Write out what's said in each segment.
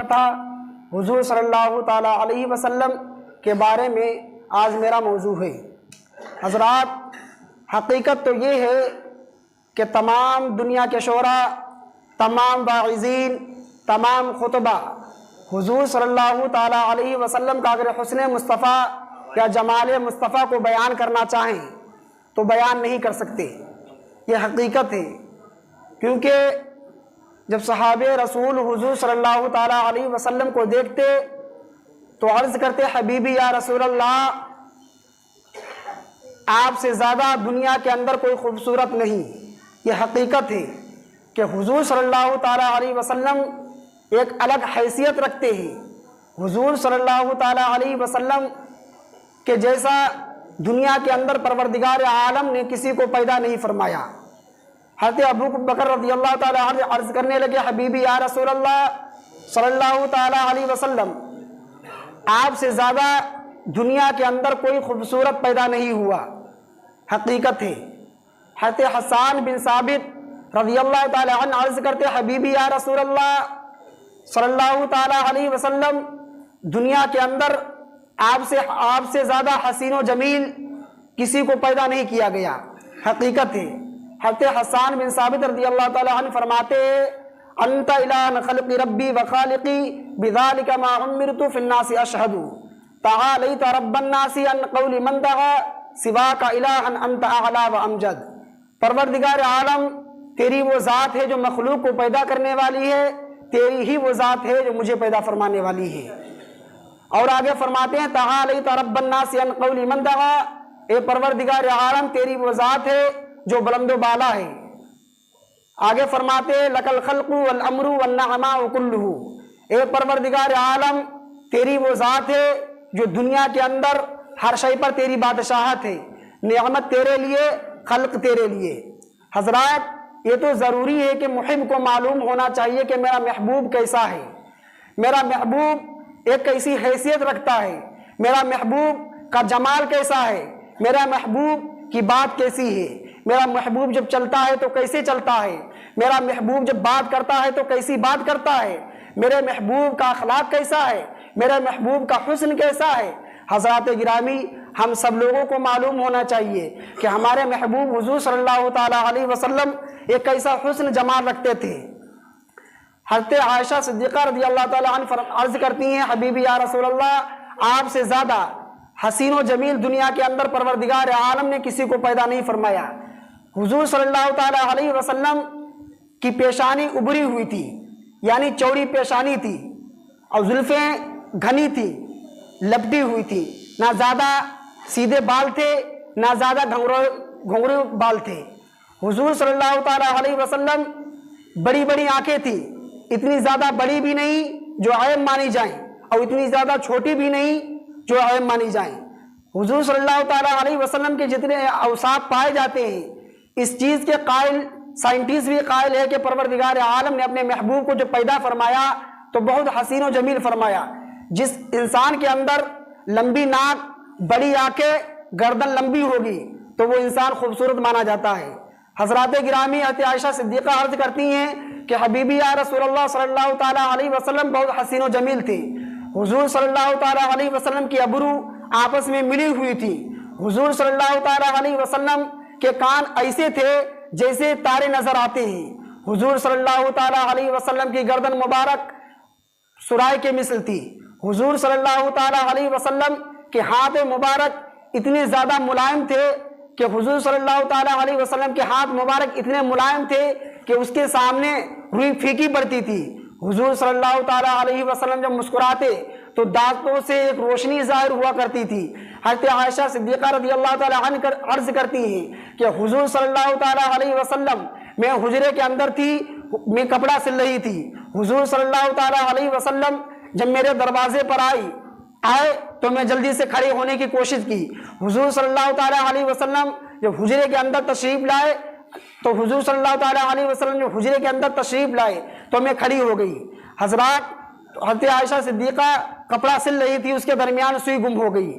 تھا حضور صلی اللہ تعالیٰ علیہ وسلم کے بارے میں آج میرا موضوع ہے۔ حضرات، حقیقت تو یہ ہے کہ تمام دنیا کے شعراء، تمام واعظین، تمام خطبہ حضور صلی اللہ تعالیٰ علیہ وسلم کا اگر حسن مصطفیٰ یا جمال مصطفیٰ کو بیان کرنا چاہیں تو بیان نہیں کر سکتے۔ یہ حقیقت ہے، کیونکہ جب صحابہ رسول حضور صلی اللہ تعالیٰ علیہ وسلم کو دیکھتے تو عرض کرتے، حبیبی یا رسول اللہ، آپ سے زیادہ دنیا کے اندر کوئی خوبصورت نہیں۔ یہ حقیقت ہے کہ حضور صلی اللہ تعالیٰ علیہ وسلم ایک الگ حیثیت رکھتے ہیں۔ حضور صلی اللہ تعالیٰ علیہ وسلم کے جیسا دنیا کے اندر پروردگار عالم نے کسی کو پیدا نہیں فرمایا۔ حضرت ابو بکر رضی اللہ تعالیٰ عنہ عرض کرنے لگے، حبیبی یا رسول اللہ صلی اللہ تعالیٰ علیہ وسلم، آپ سے زیادہ دنیا کے اندر کوئی خوبصورت پیدا نہیں ہوا۔ حقیقت ہے۔ حضرت حسان بن ثابت رضی اللہ تعالیٰ عنہ عرض کرتے، حبیبی یا رسول اللہ صلی اللہ تعالیٰ علیہ وسلم، دنیا کے اندر آپ سے زیادہ حسین و جمیل کسی کو پیدا نہیں کیا گیا۔ حقیقت ہے۔ حضرت حسان بن ثابت رضی اللہ تعالیٰ عنہ فرماتے، انت الہ خلق ربی و خالقی بذالک ما عمرت فی الناس اشہد تعالیت رب الناس ان قول من دعا سواک الہ انت اعلی و امجد۔ پروردگار عالم، تیری وہ ذات ہے جو مخلوق کو پیدا کرنے والی ہے، تیری ہی وہ ذات ہے جو مجھے پیدا فرمانے والی ہے۔ اور آگے فرماتے ہیں، تعالیت رب الناس ان قول من دعا، اے پروردگار عالم، تیری وہ ذات ہے جو بلند و بالا ہے۔ آگے فرماتے ہیں، لک الخلق والامر والنعماء کلہ، اے پروردگار عالم، تیری وہ ذات ہے جو دنیا کے اندر ہر شے پر تیری بادشاہت ہے، نعمت تیرے لیے، خلق تیرے لیے۔ حضرات، یہ تو ضروری ہے کہ محب کو معلوم ہونا چاہیے کہ میرا محبوب کیسا ہے، میرا محبوب ایک کیسی حیثیت رکھتا ہے، میرا محبوب کا جمال کیسا ہے، میرا محبوب کی بات کیسی ہے، میرا محبوب جب چلتا ہے تو کیسے چلتا ہے، میرا محبوب جب بات کرتا ہے تو کیسی بات کرتا ہے، میرے محبوب کا اخلاق کیسا ہے، میرے محبوب کا حسن کیسا ہے۔ حضرات گرامی، ہم سب لوگوں کو معلوم ہونا چاہیے کہ ہمارے محبوب حضور صلی اللہ تعالیٰ علیہ وسلم ایک کیسا حسن جمال رکھتے تھے۔ حضرت عائشہ صدیقہ رضی اللہ تعالیٰ عنہ عرض کرتی ہیں، حبیبی یا رسول اللہ، آپ سے زیادہ حسین و جمیل دنیا کے اندر پروردگار عالم نے کسی کو پیدا نہیں فرمایا۔ حضور صلی اللہ تعالیٰ علیہ وسلم کی پیشانی ابری ہوئی تھی، یعنی چوڑی پیشانی تھی، اور زلفیں گھنی تھی، لپٹی ہوئی تھی، نہ زیادہ سیدھے بال تھے نہ زیادہ گھنگرو بال تھے۔ حضور صلی اللہ تعالیٰ علیہ وسلم بڑی بڑی آنکھیں تھیں، اتنی زیادہ بڑی بھی نہیں جو عیب مانی جائیں، اور اتنی زیادہ چھوٹی بھی نہیں جو عیب مانی جائیں۔ حضور صلی اللہ تعالیٰ علیہ وسلم کے جتنے اوصاف پائے جاتے ہیں، اس چیز کے قائل سائنٹسٹ بھی قائل ہے کہ پروردگار عالم نے اپنے محبوب کو جو پیدا فرمایا تو بہت حسین و جمیل فرمایا۔ جس انسان کے اندر لمبی ناک، بڑی آنکھیں، گردن لمبی ہوگی تو وہ انسان خوبصورت مانا جاتا ہے۔ حضرات گرامی، حضرت عائشہ صدیقہ عرض کرتی ہیں کہ حبیبی یا رسول اللہ صلی اللہ تعالیٰ علیہ وسلم بہت حسین و جمیل تھے۔ حضور صلی اللہ تعالیٰ علیہ وسلم کی ابرو آپس میں ملی ہوئی تھی۔ حضور صلی اللہ تعالیٰ علیہ وسلم کے کان ایسے تھے جیسے تارے نظر آتے ہیں۔ حضور صلی اللہ تعالیٰ علیہ وسلم کی گردن مبارک سرائے کے مثل تھی۔ حضور صلی اللہ تعالیٰ علیہ وسلم کے ہاتھ مبارک اتنے زیادہ ملائم تھے کہ حضور صلی اللہ تعالیٰ علیہ وسلم کے ہاتھ مبارک اتنے ملائم تھے کہ اس کے سامنے روئی پھیکی پڑتی تھی۔ حضور صلی اللہ تعالیٰ علیہ وسلم جب مسکراتے تو دانتوں سے ایک روشنی ظاہر ہوا کرتی تھی۔ حضرت عائشہ صدیقہ رضی اللہ تعالیٰ عنہ عرض کرتی ہیں کہ حضور صلی اللہ تعالیٰ علیہ وسلم، میں حجرے کے اندر تھی، میں کپڑا سل رہی تھی، حضور صلی اللہ تعالیٰ علیہ وسلم جب میرے دروازے پر آئے تو میں جلدی سے کھڑے ہونے کی کوشش کی۔ حضور صلی اللہ تعالیٰ علیہ وسلم جب حجرے کے اندر تشریف لائے تو حضور صلی اللہ تعالیٰ علیہ وسلم جب حجرے کے اندر تشریف لائے تو میں کھڑی ہو گئی۔ حضرات، حضرت عائشہ صدیقہ کپڑا سل رہی تھی، اس کے درمیان سوئی گم ہو گئی۔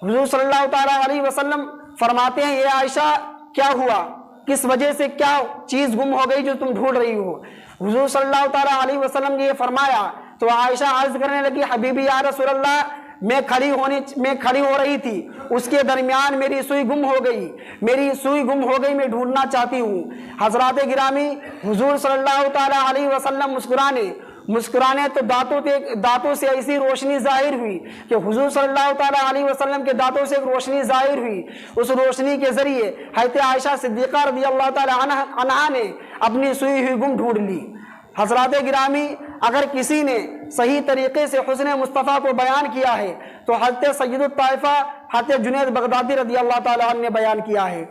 حضور صلی اللہ تعالیٰ علیہ وسلم فرماتے ہیں، یہ عائشہ کیا ہوا، کس وجہ سے کیا چیز گم ہو گئی جو تم ڈھونڈ رہی ہو؟ حضور صلی اللہ تعالیٰ علیہ وسلم نے یہ فرمایا تو عائشہ عرض کرنے لگی حبیبی یا رسول اللہ میں کھڑی ہو رہی تھی، اس کے درمیان میری سوئی گم ہو گئی، میں ڈھونڈنا چاہتی ہوں۔ حضرات گرامی، حضور صلی اللہ تعالی علیہ وسلم مسکرانے تو دانتوں سے ایسی روشنی ظاہر ہوئی کہ حضور صلی اللہ تعالی علیہ وسلم کے دانتوں سے ایک روشنی ظاہر ہوئی۔ اس روشنی کے ذریعے حضرت عائشہ صدیقہ رضی اللہ تعالی عنہا نے اپنی سوئی ہوئی گم ڈھونڈ لی۔ حضرات گرامی، اگر کسی نے صحیح طریقے سے حسن مصطفیٰ کو بیان کیا ہے تو حضرت سید الطائفہ حضرت جنید بغدادی رضی اللہ تعالی عنہ نے بیان کیا ہے۔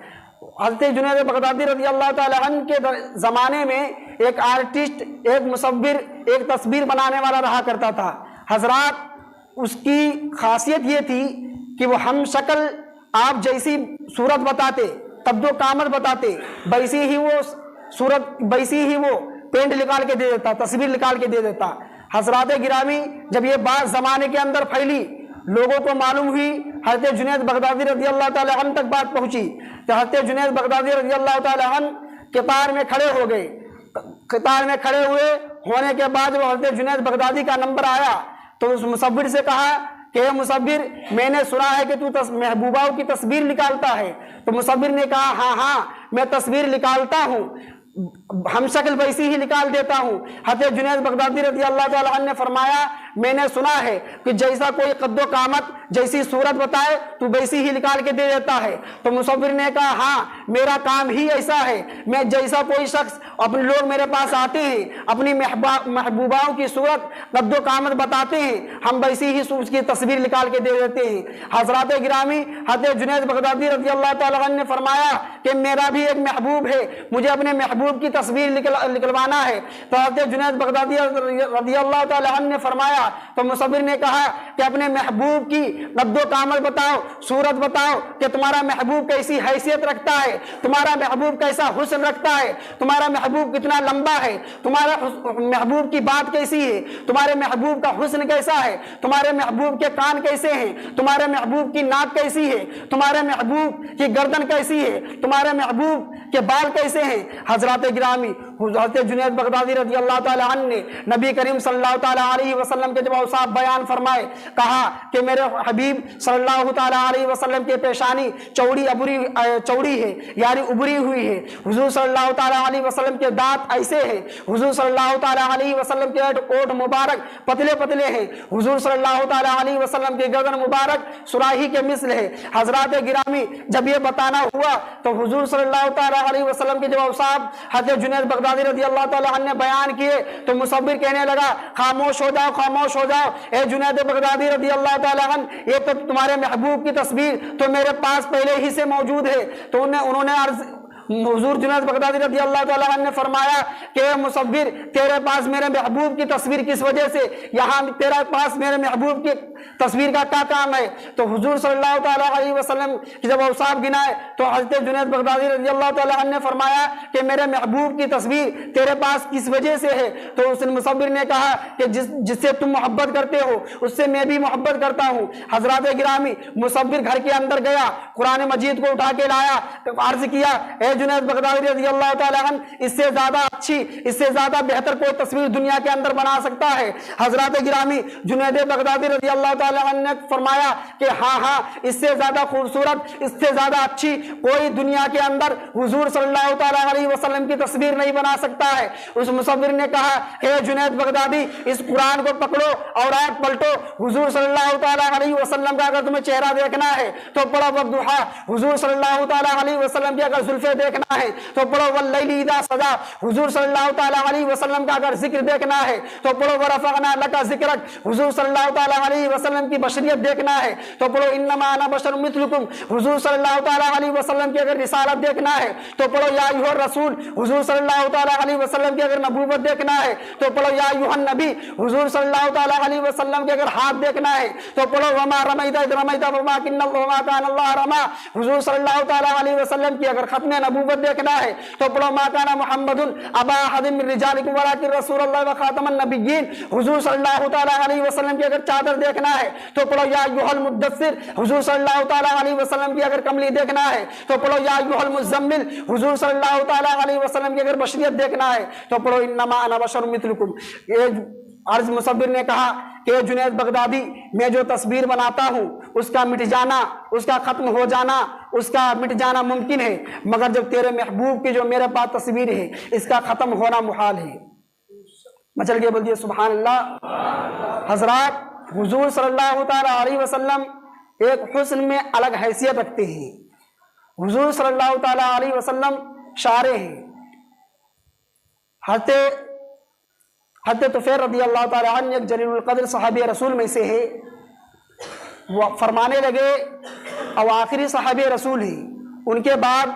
حضرت جنید بغدادی رضی اللہ تعالی عنہ کے زمانے میں ایک آرٹسٹ، ایک مصور، ایک تصویر بنانے والا رہا کرتا تھا۔ حضرات، اس کی خاصیت یہ تھی کہ وہ ہم شکل آپ جیسی صورت بتاتے، قد و قامت بتاتے، ویسی ہی وہ پینٹ نکال کے دے دیتا، تصویر نکال کے دے دیتا۔ حضرات گرامی، جب یہ بات زمانے کے اندر پھیلی، لوگوں کو معلوم ہوئی، حضرت جنید بغدادی رضی اللہ تعالی عنہ تک بات پہنچی تو حضرت جنید بغدادی رضی اللہ تعالی عنہ قطار میں کھڑے ہو گئے۔ قطار میں کھڑے ہونے کے بعد وہ حضرت جنید بغدادی کا نمبر آیا تو اس مصور سے کہا کہ اے مصور، میں نے سنا ہے کہ تو محبوبہ کی تصویر نکالتا ہے۔ تو مصور نے کہا ہاں میں تصویر نکالتا ہوں، ہم شکل ویسی ہی نکال دیتا ہوں۔ حضرت جنید بغدادی رضی اللہ تعالی عنہ نے فرمایا میں نے سنا ہے کہ جیسا کوئی قد و قامت، جیسی صورت بتائے تو ویسی ہی نکال کے دے دیتا ہے۔ تو مصور نے کہا ہاں میرا کام ہی ایسا ہے، میں جیسا کوئی شخص، اپنے لوگ میرے پاس آتے ہیں، اپنی محبوباؤں کی صورت قد و قامت بتاتے ہیں، ہم ویسی ہی اس کی تصویر نکال کے دے دیتے ہیں۔ حضرات گرامی، حضرت جنید بغدادی رضی اللہ تعالی عنہ نے فرمایا کہ میرا بھی ایک محبوب ہے، مجھے اپنے محبوب کی تصویر نکلوانا ہے۔ تو حضرت جنید بغدادی رضی اللہ تعالی عنہ نے فرمایا، تو مصور نے کہا کہ اپنے محبوب کی قد و قامت بتاؤ، صورت بتاؤ کہ تمہارا محبوب کیسی حیثیت رکھتا ہے، تمہارا محبوب کیسا حسن رکھتا ہے، تمہارا محبوب کتنا لمبا ہے، تمہارا محبوب کی بات کیسی ہے، تمہارے محبوب کا حسن کیسا ہے، تمہارے محبوب کے کان کیسے ہیں، تمہارے محبوب کی ناک کیسی ہے، تمہارے محبوب کی گردن کیسی ہے، تمہارے محبوب کے بال کیسے ہیں۔ حضرات گرامی، حضرت جنید بغدادی رضی اللہ تعالی عنہ نے نبی کریم صلی اللہ تعالی علیہ وسلم کے جب اوصاف بیان فرمائے، کہا کہ میرے حبیب صلی اللہ تعالی علیہ وسلم کے پیشانی چوڑی ہے، یعنی ابری ہوئی ہے۔ حضور صلی اللہ تعالی علیہ وسلم کے دانت ایسے ہیں، حضور صلی اللہ تعالی علیہ وسلم کے اوٹ مبارک پتلے پتلے ہیں، حضور صلی اللہ تعالی علیہ وسلم کے گردن مبارک سراہی کے مثل ہے۔ حضرات گرامی، جب یہ بتانا ہوا تو حضور صلی اللہ تعالی علیہ وسلم کے جب اوصاف حضرت جنید بغدادی رضی اللہ تعالی عنہ نے بیان کیے تو مصور کہنے لگا خاموش ہو جاؤ، خاموش ہو جاؤ، اے جنید بغدادی رضی اللہ تعالی عنہ، یہ تو تمہارے محبوب کی تصویر تو میرے پاس پہلے ہی سے موجود ہے۔ تو انہوں نے عرض حضور جنید بغدادی رضی اللہ تعالی عنہ نے فرمایا کہ اے مصور، تیرے پاس میرے محبوب کی تصویر کس وجہ سے، یہاں تیرے پاس میرے محبوب کی تصویر کا کیا کام ہے؟ تو حضور صلی اللہ تعالی علیہ وسلم کی جب اوصاف گنائے تو حضرت جنید بغدادی رضی اللہ تعالی عنہ نے فرمایا کہ میرے محبوب کی تصویر تیرے پاس کس وجہ سے ہے؟ تو اس مصور نے کہا کہ جس سے تم محبت کرتے ہو اس سے میں بھی محبت کرتا ہوں۔ حضرات گرامی، مصور گھر کے اندر گیا، قرآن مجید کو اٹھا کے لایا، عرض کیا اے جنید بغدادی رضی اللہ تعالی عنہ، اس سے زیادہ اچھی، اس سے زیادہ بہتر کوئی تصویر دنیا کے اندر بنا سکتا ہے؟ حضرات گرامی، جنید بغدادی رضی اللہ تعالی عنہ نے فرمایا کہ ہاں اس سے زیادہ خوبصورت، اس سے زیادہ اچھی کوئی دنیا کے اندر حضور صلی اللہ تعالی علیہ وسلم کی تصویر نہیں بنا سکتا ہے۔ اس مصور نے کہا اے جنید بغدادی، اس قرآن کو پکڑو اور آیت پلٹو، حضور صلی اللہ تعالی علیہ وسلم کا اگر تمہیں چہرہ دیکھنا ہے تو پڑھو والضحیٰ، حضور صلی اللہ تعالی علیہ وسلم کی اگر زلفیں دیکھنا ہے تو پڑھو واللیل اذا سجا، حضور صلی اللہ تعالی علیہ وسلم کا اگر ذکر دیکھنا ہے تو پڑھو ورفعنا لک ذکرک، حضور صلی اللہ تعالی علیہ وسلم کی بشریت دیکھنا ہے تو پڑھو انما انا بشر مثلکم، حضور صلی اللہ تعالی علیہ وسلم کی اگر رسالت دیکھنا ہے تو پڑھو یا ایھا الرسول، حضور صلی اللہ تعالی علیہ وسلم کی اگر نبوت دیکھنا ہے تو پڑھو یا ایھا النبی، حضور صلی اللہ تعالی علیہ وسلم کے اگر ہاتھ دیکھنا ہے تو پڑھو وما رمیت اذ رمیت ولکن اللہ رمی، حضور صلی اللہ تعالی علیہ وسلم کی اگر ختم نبوت دیکھنا ہے تو پڑھو ما کان محمد ابا احد من رجالکم ولکن رسول اللہ وخاتم النبیین، حضور صلی اللہ تعالی علیہ وسلم کی اگر چادر دیکھنا ہے تو پڑھو یا ایھا المدثر، حضور صلی اللہ تعالی علیہ وسلم کی اگر کملی دیکھنا ہے تو پڑھو یا ایھا المزمل، حضور صلی اللہ تعالی علیہ وسلم کی اگر بشریت دیکھنا ہے تو پڑھو انما انا بشر مثلکم۔ عرض مصور نے کہا کہ جنید بغدادی، میں جو تصویر بناتا ہوں اس کا مٹ جانا، اس کا ختم ہو جانا، اس کا مٹ جانا ممکن ہے، مگر جب تیرے محبوب کی جو میرے پاس تصویر ہے اس کا ختم ہونا محال ہے۔ مچل کے بول دیے سبحان اللہ۔ حضرات، حضور صلی اللہ تعالیٰ علیہ وسلم ایک حسن میں الگ حیثیت رکھتے ہیں۔ حضور صلی اللہ تعالیٰ علیہ وسلم شاعر ہیں۔ حضرت طفیل رضی اللہ تعالیٰ عنہ ایک جلیل القدر صحابی رسول میں سے ہے، وہ فرمانے لگے، اور آخری صحابی رسول ہی، ان کے بعد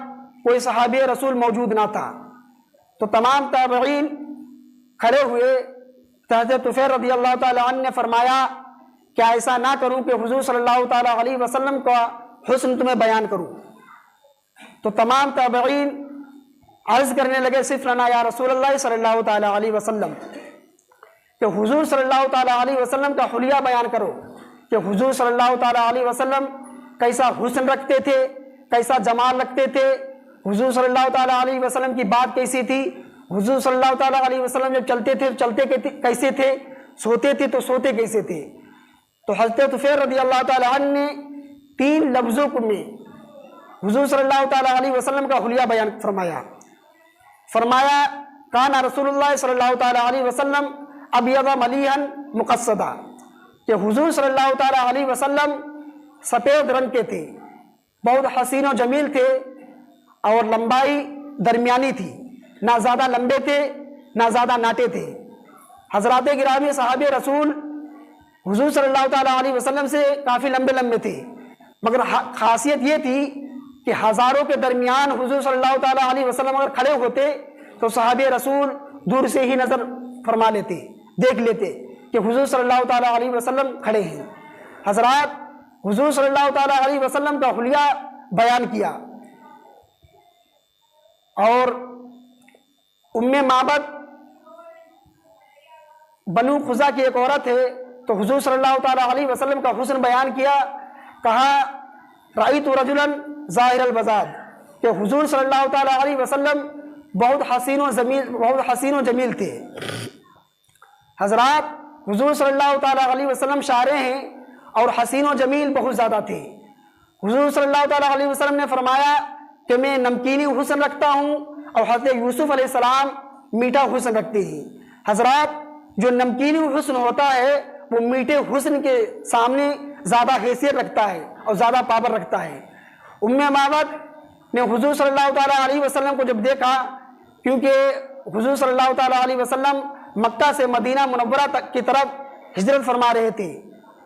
کوئی صحابی رسول موجود نہ تھا، تو تمام تابعین کھڑے ہوئے۔ حضرت طفیل رضی اللہ تعالیٰ عنہ نے فرمایا کہ ایسا نہ کروں کہ حضور صلی اللہ تعالیٰ علیہ وسلم کا حسن تمہیں بیان کروں۔ تو تمام تابعین عرض کرنے لگے، صف لنا یا رسول اللہ صلی اللہ تعالیٰ علیہ وسلم، کہ حضور صلی اللہ تعالیٰ علیہ وسلم کا حلیہ بیان کرو، کہ حضور صلی اللہ تعالیٰ علیہ وسلم کیسا حسن رکھتے تھے، کیسا جمال رکھتے تھے، حضور صلی اللہ تعالیٰ علیہ وسلم کی بات کیسی تھی، حضور صلی اللہ تعالیٰ علیہ وسلم جب چلتے تھے چلتے کیسے تھے، سوتے تھے تو سوتے کیسے تھے۔ تو حضرت طفیل رضی اللہ تعالیٰ عنہ نے 3 لفظوں میں حضور صلی اللہ تعالیٰ علیہ وسلم کا حلیہ بیان فرمایا کان رسول اللہ صلی اللہ تعالیٰ علیہ وسلم ابیض ملیحا مقصدا، کہ حضور صلی اللہ تعالیٰ علیہ وسلم سفید رنگ کے تھے، بہت حسین و جمیل تھے، اور لمبائی درمیانی تھی، نہ زیادہ لمبے تھے نہ زیادہ ناٹے تھے۔ حضرات گرامی صحابہ رسول حضور صلی اللہ تعالیٰ علیہ وسلم سے کافی لمبے تھے، مگر خاصیت یہ تھی کہ ہزاروں کے درمیان حضور صلی اللہ تعالیٰ علیہ وسلم اگر کھڑے ہوتے تو صحابہ رسول دور سے ہی نظر فرما لیتے، دیکھ لیتے کہ حضور صلی اللہ تعالیٰ علیہ وسلم کھڑے ہیں۔ حضرات، حضور صلی اللہ تعالیٰ علیہ وسلم کا حلیہ بیان کیا، اور ام معبد بنو خزا کی ایک عورت ہے، تو حضور صلی اللہ تعالیٰ علیہ وسلم کا حسن بیان کیا، کہا رأیت رجلا ظاہر البزاد، کہ حضور صلی اللہ تعالیٰ علیہ وسلم بہت حسین و جمیل تھے۔ حضرات، حضور صلی اللہ تعالیٰ علیہ وسلم شاعر ہیں اور حسین و جمیل بہت زیادہ تھے۔ حضور صلی اللہ تعالیٰ علیہ وسلم نے فرمایا کہ میں نمکینی حسن رکھتا ہوں، اور حضرت یوسف علیہ السلام میٹھا حسن رکھتے ہیں۔ حضرات، جو نمکینی حسن ہوتا ہے وہ میٹھے حسن کے سامنے زیادہ حیثیت رکھتا ہے اور زیادہ پاور رکھتا ہے۔ ام معبد نے حضور صلی اللہ تعالیٰ علیہ وسلم کو جب دیکھا، کیونکہ حضور صلی اللہ تعالیٰ علیہ وسلم مکہ سے مدینہ منورہ تک کی طرف ہجرت فرما رہے تھے،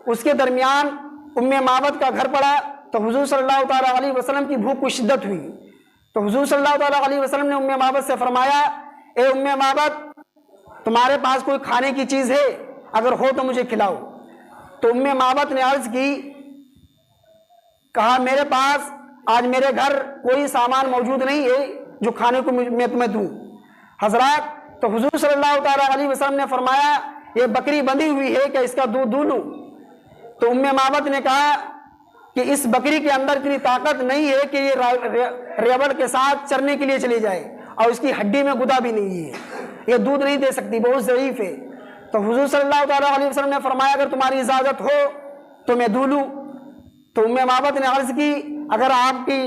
اس کے درمیان ام معبد کا گھر پڑا، تو حضور صلی اللہ تعالیٰ علیہ وسلم کی بھوک کو شدت ہوئی، تو حضور صلی اللہ تعالیٰ علیہ وسلم نے ام معبد سے فرمایا، اے ام معبد، تمہارے پاس کوئی کھانے کی چیز ہے؟ اگر ہو تو مجھے کھلاؤ۔ تو ام معبد نے عرض کی، کہا میرے پاس آج میرے گھر کوئی سامان موجود نہیں ہے جو کھانے کو میں تمہیں دوں۔ حضرات، تو حضور صلی اللہ تعالیٰ علیہ وسلم نے فرمایا یہ بکری بندھی ہوئی ہے کہ اس کا دودھ دوں لوں؟ تو ام معبد نے کہا کہ اس بکری کے اندر اتنی طاقت نہیں ہے کہ یہ ریوڑ کے ساتھ چرنے کے لیے چلی جائے، اور اس کی ہڈی میں گدا بھی نہیں ہے، یہ دودھ نہیں دے سکتی، بہت ضعیف ہے۔ تو حضور صلی اللہ تعالیٰ علیہ وسلم نے فرمایا اگر تمہاری اجازت ہو تو میں دوں لوں؟ تو ام معبد نے عرض کی اگر آپ کی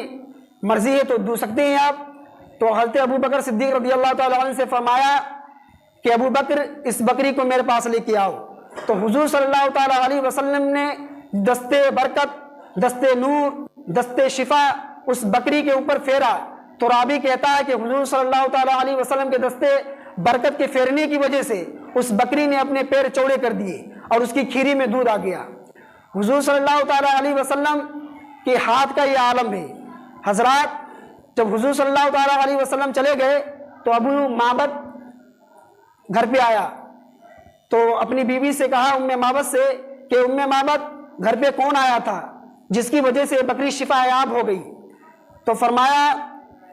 مرضی ہے تو دو سکتے ہیں آپ۔ تو حضرت ابو بکر صدیق رضی اللہ تعالیٰ عنہ سے فرمایا کہ ابو بکر اس بکری کو میرے پاس لے کے آؤ۔ تو حضور صلی اللہ تعالیٰ علیہ وسلم نے دستے برکت، دستے نور، دستے شفا اس بکری کے اوپر پھیرا۔ تو راوی کہتا ہے کہ حضور صلی اللہ تعالیٰ علیہ وسلم کے دستے برکت کے پھیرنے کی وجہ سے اس بکری نے اپنے پیر چوڑے کر دیے اور اس کی کھیری میں دودھ آ گیا۔ حضور صلی اللہ تعالیٰ علیہ وسلم کے ہاتھ کا یہ عالم ہے۔ حضرات، جب حضور صلی اللہ تعالیٰ علیہ وسلم چلے گئے تو ابو معبد گھر پہ آیا، تو اپنی بیوی سے کہا ام معبد سے کہ ام معبد گھر پہ کون آیا تھا جس کی وجہ سے بکری شفا یاب ہو گئی؟ تو فرمایا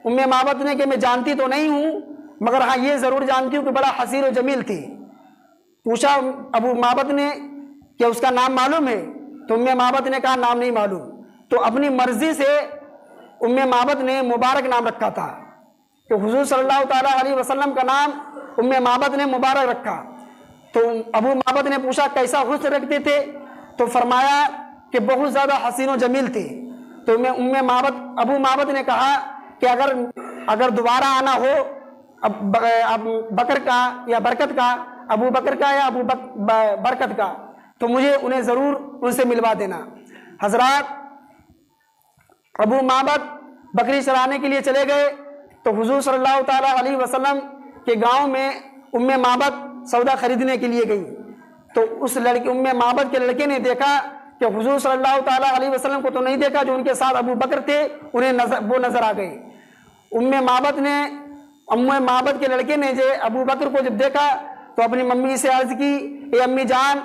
ام معبد نے کہ میں جانتی تو نہیں ہوں، مگر ہاں یہ ضرور جانتی ہوں کہ بڑا حسین و جمیل تھی۔ پوچھا ابو معبد نے کہ اس کا نام معلوم ہے؟ تو ام معبد نے کہا نام نہیں معلوم۔ تو اپنی مرضی سے ام معبد نے مبارک نام رکھا تھا، کہ حضور صلی اللہ تعالیٰ علیہ وسلم کا نام ام معبد نے مبارک رکھا۔ تو ابو معبد نے پوچھا کیسا حسن رکھتے تھے؟ تو فرمایا کہ بہت زیادہ حسین و جمیل تھے۔ تو ابو معبد نے کہا کہ اگر دوبارہ آنا ہو بکر کا یا برکت کا، ابو بکر کا یا برکت کا، تو مجھے انہیں ضرور ان سے ملوا دینا۔ حضرات ابو معبد بکری چرانے کے لیے چلے گئے تو حضور صلی اللہ تعالیٰ علیہ وسلم کے گاؤں میں ام معبد سودا خریدنے کے لیے گئی۔ تو اس لڑکی ام معبد کے لڑکے نے دیکھا کہ حضور صلی اللہ تعالیٰ علیہ وسلم کو تو نہیں دیکھا، جو ان کے ساتھ ابو بکر تھے وہ نظر آ گئے۔ ام معبد کے لڑکے نے جو ابو بکر کو جب دیکھا تو اپنی ممی سے عرض کی، اے امی جان،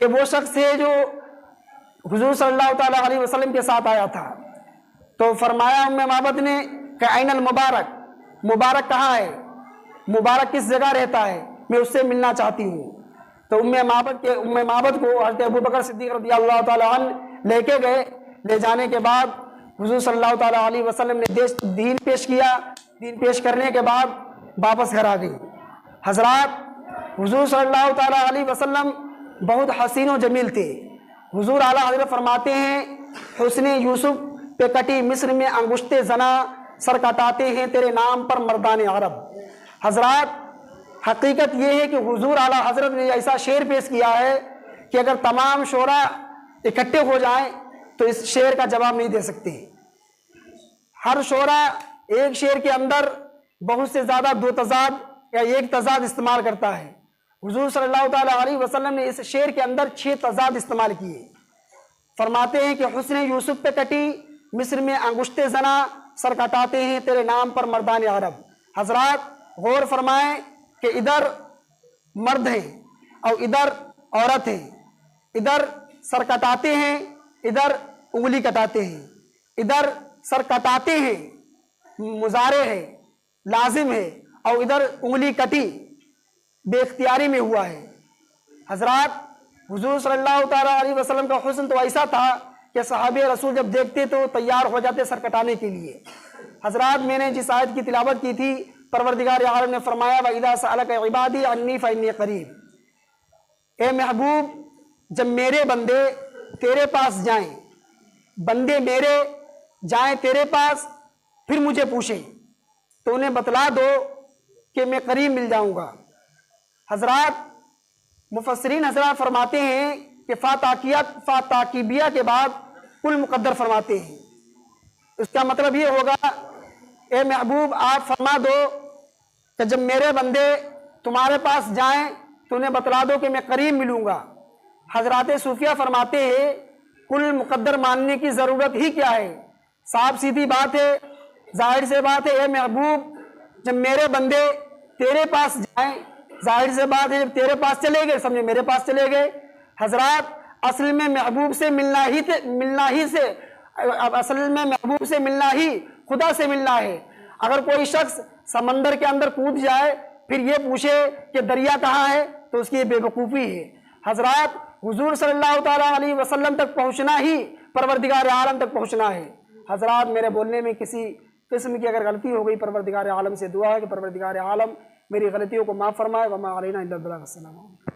یہ وہ شخص ہے جو حضور صلی اللہ تعالیٰ علیہ وسلم کے ساتھ آیا تھا۔ تو فرمایا ام معبد نے کہ این المبارک، مبارک کہاں ہے، مبارک کس جگہ رہتا ہے، میں اس سے ملنا چاہتی ہوں۔ تو ام معبد کو حضرت ابو بکر صدیق رضی اللہ تعالیٰ عنہ لے کے گئے۔ لے جانے کے بعد حضور صلی اللہ تعالیٰ علیہ وسلم نے دین پیش کیا۔ دین پیش کرنے کے بعد واپس گھر آ گئی۔ حضرات حضور صلی اللہ تعالیٰ علیہ وسلم بہت حسین و جمیل تھے۔ حضور اعلیٰ حضرت فرماتے ہیں، حسن یوسف پہ کٹی مصر میں انگشت زنا، سر کٹاتے ہیں تیرے نام پر مردان عرب۔ حضرات حقیقت یہ ہے کہ حضور اعلیٰ حضرت نے ایسا شعر پیش کیا ہے کہ اگر تمام شعراء اکٹھے ہو جائیں تو اس شعر کا جواب نہیں دے سکتے۔ ہر شعرا ایک شعر کے اندر بہت سے زیادہ دو تضاد یا ایک تضاد استعمال کرتا ہے۔ حضور صلی اللہ تعالیٰ علیہ وسلم نے اس شعر کے اندر 6 تضاد استعمال کیے۔ فرماتے ہیں کہ حسن یوسف پہ کٹی مصر میں انگشت زنا، سر کٹاتے ہیں تیرے نام پر مردان عرب۔ حضرات غور فرمائیں کہ ادھر مرد ہیں اور ادھر عورت ہیں، ادھر سر کٹاتے ہیں، ادھر انگلی کٹاتے ہیں۔ ادھر سر کٹاتے ہیں مضارع ہے، لازم ہے، اور ادھر انگلی کٹی بے اختیاری میں ہوا ہے۔ حضرات حضور صلی اللہ تعالیٰ علیہ وسلم کا حسن تو ایسا تھا کہ صحابہ رسول جب دیکھتے تو تیار ہو جاتے سر کٹانے کے لیے۔ حضرات میں نے جس آیت کی تلاوت کی تھی، پروردگار عالم نے فرمایا وَإِذَا سَأَلَكَ عِبَادِي عَنِّي فَإِنِّي قَرِيب۔ اے محبوب، جب میرے بندے تیرے پاس جائیں، بندے میرے جائیں تیرے پاس، پھر مجھے پوچھیں تو انہیں بتلا دو کہ میں قریب مل جاؤں گا۔ حضرات مفسرین حضرات فرماتے ہیں کہ فاتاکیبیہ کے بعد کل مقدر فرماتے ہیں۔ اس کا مطلب یہ ہوگا، اے محبوب آپ فرما دو کہ جب میرے بندے تمہارے پاس جائیں تو انہیں بتلا دو کہ میں قریب ملوں گا۔ حضرات صوفیہ فرماتے ہیں کل مقدر ماننے کی ضرورت ہی کیا ہے، صاف سیدھی بات ہے، ظاہر سے بات ہے۔ اے محبوب جب میرے بندے تیرے پاس جائیں، ظاہر سے بات ہے جب تیرے پاس چلے گئے سمجھے میرے پاس چلے گئے۔ حضرات اصل میں محبوب سے ملنا ہی خدا سے ملنا ہے۔ اگر کوئی شخص سمندر کے اندر کود جائے پھر یہ پوچھے کہ دریا کہاں ہے تو اس کی یہ بے وقوفی ہے۔ حضرات حضور صلی اللہ تعالیٰ علیہ وسلم تک پہنچنا ہی پروردگار عالم تک پہنچنا ہے۔ حضرات میرے بولنے میں کسی قسم کی اگر غلطی ہو گئی، پروردگار عالم سے دعا ہے کہ پروردگار عالم میری غلطیوں کو معاف فرمائے۔ وما علینا الا البلاغ۔ السلام علیکم۔